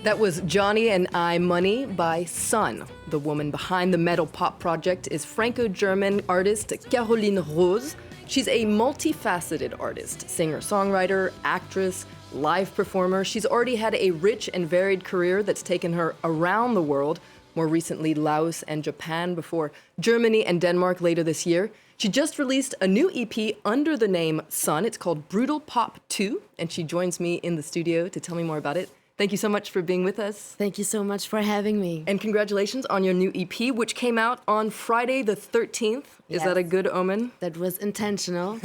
That was Johnny and I Money by Sun. The woman behind the metal pop project is Franco-German artist Karoline Rose. She's a multi-facetted artist, singer-songwriter, actress, live performer. She's already had a rich and varied career that's taken her around the world, more recently Laos and Japan, before Germany and Denmark later this year. She just released a new EP under the name Sun. It's called Brutal Pop 2, and she joins me in the studio to tell me more about it. Thank you so much for being with us. Thank you so much for having me. And congratulations on your new EP, which came out on Friday the 13th. Is that a good omen? That was intentional.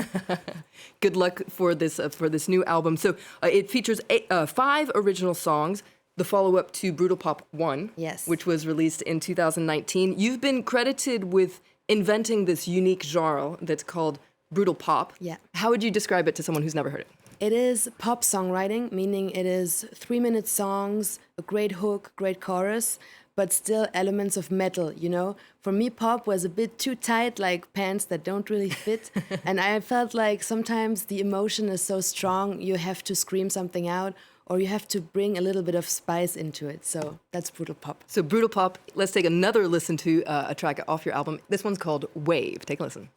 Good luck for this new album. So it features 5 original songs, the follow-up to Brutal Pop 1, Yes. which was released in 2019. You've been credited with inventing this unique genre that's called brutal pop. Yeah. How would you describe it to someone who's never heard it? It is pop songwriting, meaning it is 3-minute songs, a great hook, great chorus, but still elements of metal, you know? For me, pop was a bit too tight, like pants that don't really fit. And I felt like sometimes the emotion is so strong, you have to scream something out, or you have to bring a little bit of spice into it. So that's brutal pop. So brutal pop, let's take another listen to a track off your album. This one's called Wave. Take a listen.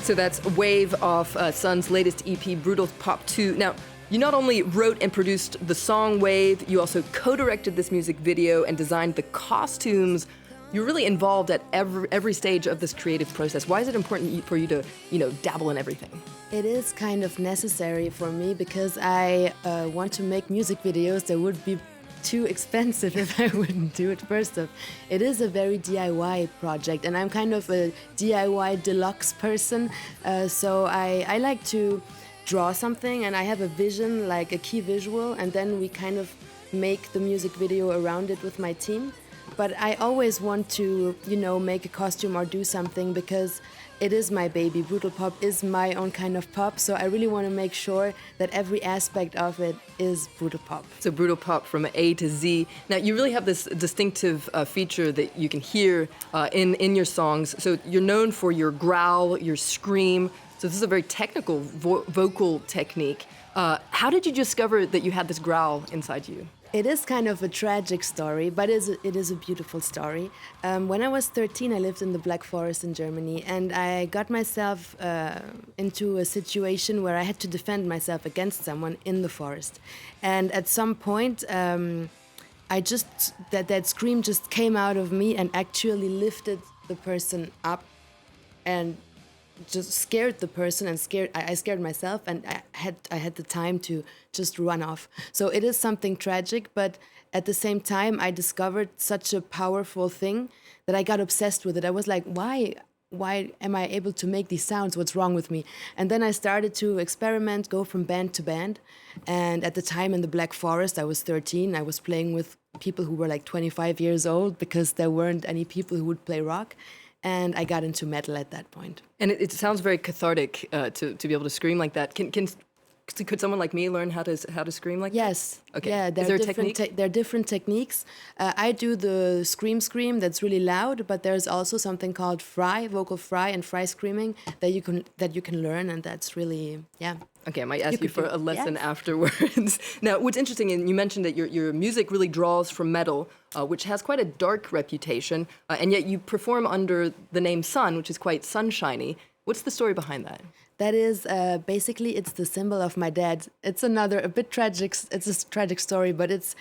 So that's Wave off Sun's latest EP, Brutal Pop 2. Now, you not only wrote and produced the song Wave, you also co-directed this music video and designed the costumes. You're really involved at every stage of this creative process. Why is it important for you to, dabble in everything? It is kind of necessary for me because I want to make music videos that would be too expensive if I wouldn't do it first off. It is a very DIY project, and I'm kind of a DIY deluxe person, so I like to draw something and I have a vision, like a key visual, and then we kind of make the music video around it with my team. But I always want to, make a costume or do something because it is my baby. Brutal pop is my own kind of pop, so I really want to make sure that every aspect of it is brutal pop. So brutal pop from A to Z. Now, you really have this distinctive feature that you can hear in your songs. So you're known for your growl, your scream. So this is a very technical vocal technique. How did you discover that you had this growl inside you? It is kind of a tragic story, but it is a beautiful story. When I was 13, I lived in the Black Forest in Germany, and I got myself into a situation where I had to defend myself against someone in the forest. And at some point, that scream just came out of me and actually lifted the person up and just scared the person and I scared myself, and I had the time to just run off. So it is something tragic, but at the same time I discovered such a powerful thing that I got obsessed with it. I was like, why am I able to make these sounds? What's wrong with me? And then I started to experiment, go from band to band. And at the time in the Black Forest, I was 13. I was playing with people who were like 25 years old because there weren't any people who would play rock. And I got into metal at that point. And it sounds very cathartic to be able to scream like that. Could someone like me learn how to scream like that? Yes. Okay. Yeah, Is there a technique? There are different techniques. I do the scream that's really loud, but there's also something called vocal fry and fry screaming that you can learn, and that's really, yeah. Okay, I might ask you for a lesson afterwards. Now, what's interesting, and you mentioned that your music really draws from metal, which has quite a dark reputation, and yet you perform under the name Sun, which is quite sunshiny. What's the story behind that? That is basically it's the symbol of my dad. It's a bit tragic. It's a tragic story, but it's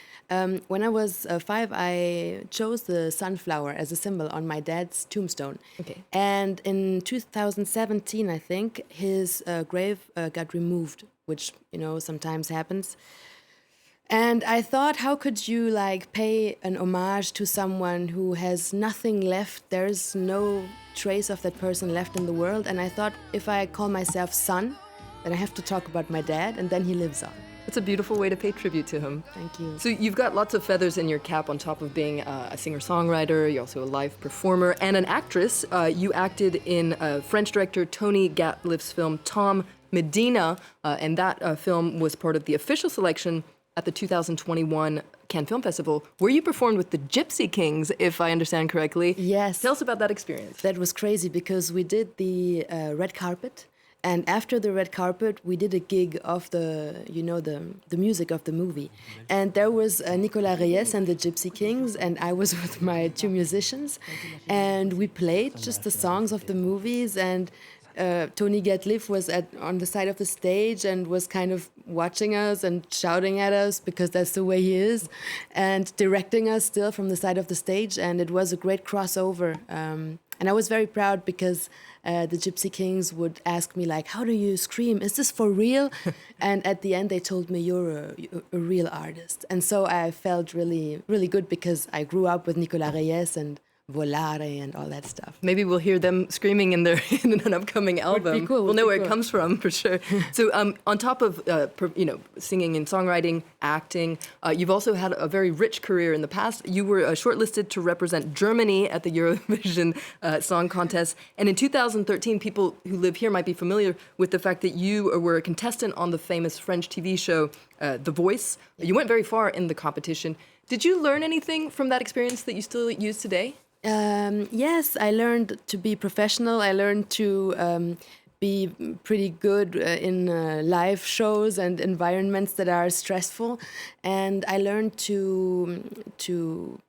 when I was 5, I chose the sunflower as a symbol on my dad's tombstone. Okay. And in 2017, I think his grave got removed, which sometimes happens. And I thought, how could you pay an homage to someone who has nothing left? There's no trace of that person left in the world. And I thought, if I call myself Sun, then I have to talk about my dad, and then he lives on. It's a beautiful way to pay tribute to him. Thank you. So you've got lots of feathers in your cap on top of being a singer-songwriter. You're also a live performer and an actress. You acted in French director Tony Gatliff's film Tom Medina, and that film was part of the official selection at the 2021 Cannes Film Festival, where you performed with the Gypsy Kings, if I understand correctly. Yes. Tell us about that experience. That was crazy because we did the red carpet. And after the red carpet, we did a gig of the music of the movie. And there was Nicolas Reyes and the Gypsy Kings, and I was with my two musicians. And we played just the songs of the movies, and Tony Gatliff was on the side of the stage and was kind of watching us and shouting at us because that's the way he is, and directing us still from the side of the stage. And it was a great crossover. And I was very proud because the Gypsy Kings would ask me, like, how do you scream? Is this for real? And at the end, they told me, you're a real artist. And so I felt really, really good because I grew up with Nicolas Reyes and Volare and all that stuff. Maybe we'll hear them screaming in an upcoming album. Would be cool, we'll know where cool. it comes from for sure. So on top of singing and songwriting, acting, you've also had a very rich career in the past. You were shortlisted to represent Germany at the Eurovision Song Contest, and in 2013, people who live here might be familiar with the fact that you were a contestant on the famous French TV show The Voice. You went very far in the competition. Did you learn anything from that experience that you still use today? Yes, I learned to be professional. I learned to be pretty good in live shows and environments that are stressful. And I learned to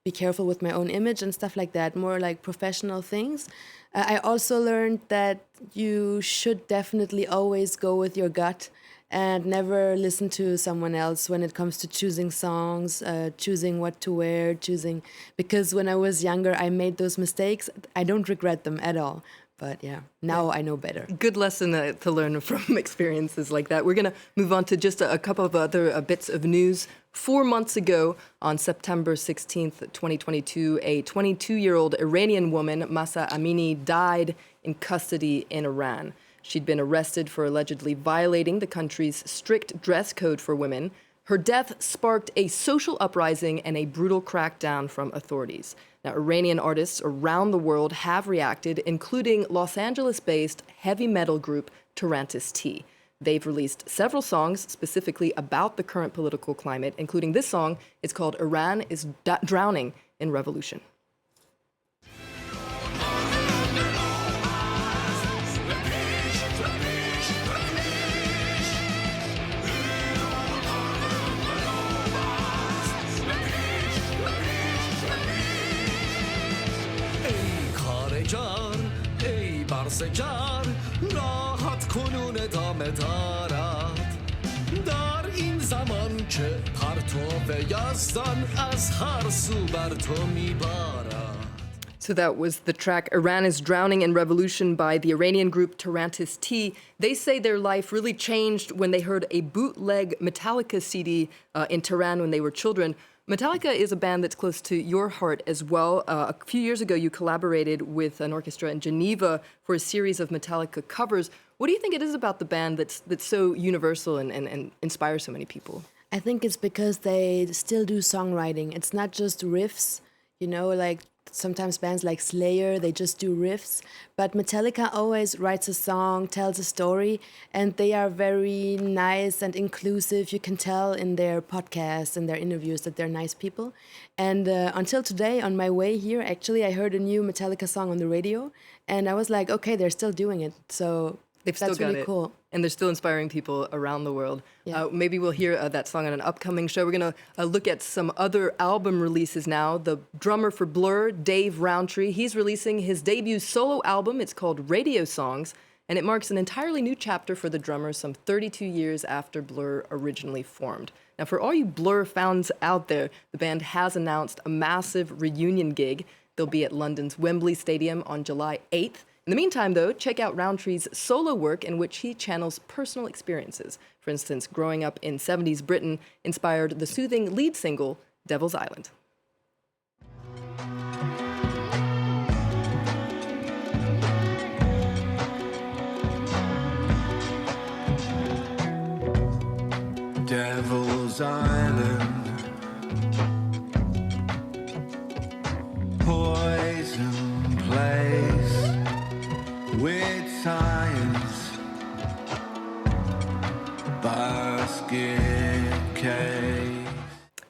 be careful with my own image and stuff like that, more like professional things. I also learned that you should definitely always go with your gut and never listen to someone else when it comes to choosing songs, choosing what to wear, because when I was younger, I made those mistakes. I don't regret them at all. But yeah, now I know better. Good lesson to learn from experiences like that. We're going to move on to just a couple of other bits of news. 4 months ago, on September 16th, 2022, a 22-year-old Iranian woman, Mahsa Amini, died in custody in Iran. She'd been arrested for allegedly violating the country's strict dress code for women. Her death sparked a social uprising and a brutal crackdown from authorities. Now, Iranian artists around the world have reacted, including Los Angeles-based heavy metal group Tarantis T. They've released several songs specifically about the current political climate, including this song. It's called Iran is Drowning in Revolution. برسجار راحت کنون ادامه دارد در این زمان که پرتو یزدان از هر سو بر تو میبارد. So that was the track Iran is Drowning in Revolution by the Iranian group Tarantis T. They say their life really changed when they heard a bootleg Metallica CD in Tehran when they were children. Metallica is a band that's close to your heart as well. A few years ago, you collaborated with an orchestra in Geneva for a series of Metallica covers. What do you think it is about the band that's so universal and inspires so many people? I think it's because they still do songwriting. It's not just riffs, like sometimes bands like Slayer, they just do riffs. But Metallica always writes a song, tells a story, and they are very nice and inclusive. You can tell in their podcasts and their interviews that they're nice people. And until today, on my way here, actually, I heard a new Metallica song on the radio, and I was like, okay, they're still doing it. So They've still that's got really it. cool. And they're still inspiring people around the world. Yeah. Maybe we'll hear that song on an upcoming show. We're going to look at some other album releases now. The drummer for Blur, Dave Rowntree, he's releasing his debut solo album. It's called Radio Songs, and it marks an entirely new chapter for the drummer some 32 years after Blur originally formed. Now, for all you Blur fans out there, the band has announced a massive reunion gig. They'll be at London's Wembley Stadium on July 8th. In the meantime, though, check out Rowntree's solo work in which he channels personal experiences. For instance, growing up in 70s Britain inspired the soothing lead single, Devil's Island. Devil's Island, poison place with science, basket case.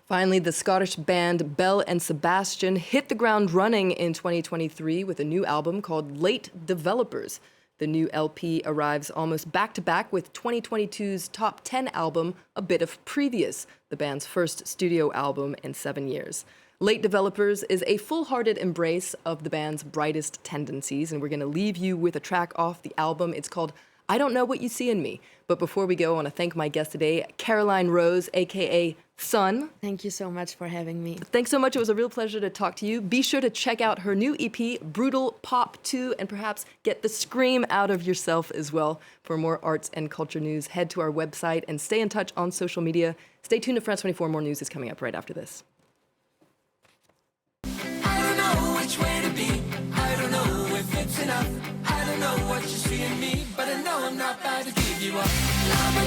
Finally, the Scottish band Bell and Sebastian hit the ground running in 2023 with a new album called Late Developers. The new LP arrives almost back-to-back with 2022's top 10 album, A Bit of Previous, the band's first studio album in 7 years. Late Developers is a full-hearted embrace of the band's brightest tendencies, and we're going to leave you with a track off the album. It's called I Don't Know What You See in Me. But before we go, I want to thank my guest today, Karoline Rose, a.k.a. Sun. Thank you so much for having me. Thanks so much. It was a real pleasure to talk to you. Be sure to check out her new EP, Brutal Pop 2, and perhaps get the scream out of yourself as well. For more arts and culture news, head to our website and stay in touch on social media. Stay tuned to France 24. More news is coming up right after this. I don't know which way to be. I don't know if it's enough. I don't know what you see in me, but I know I'm not about to give you up. La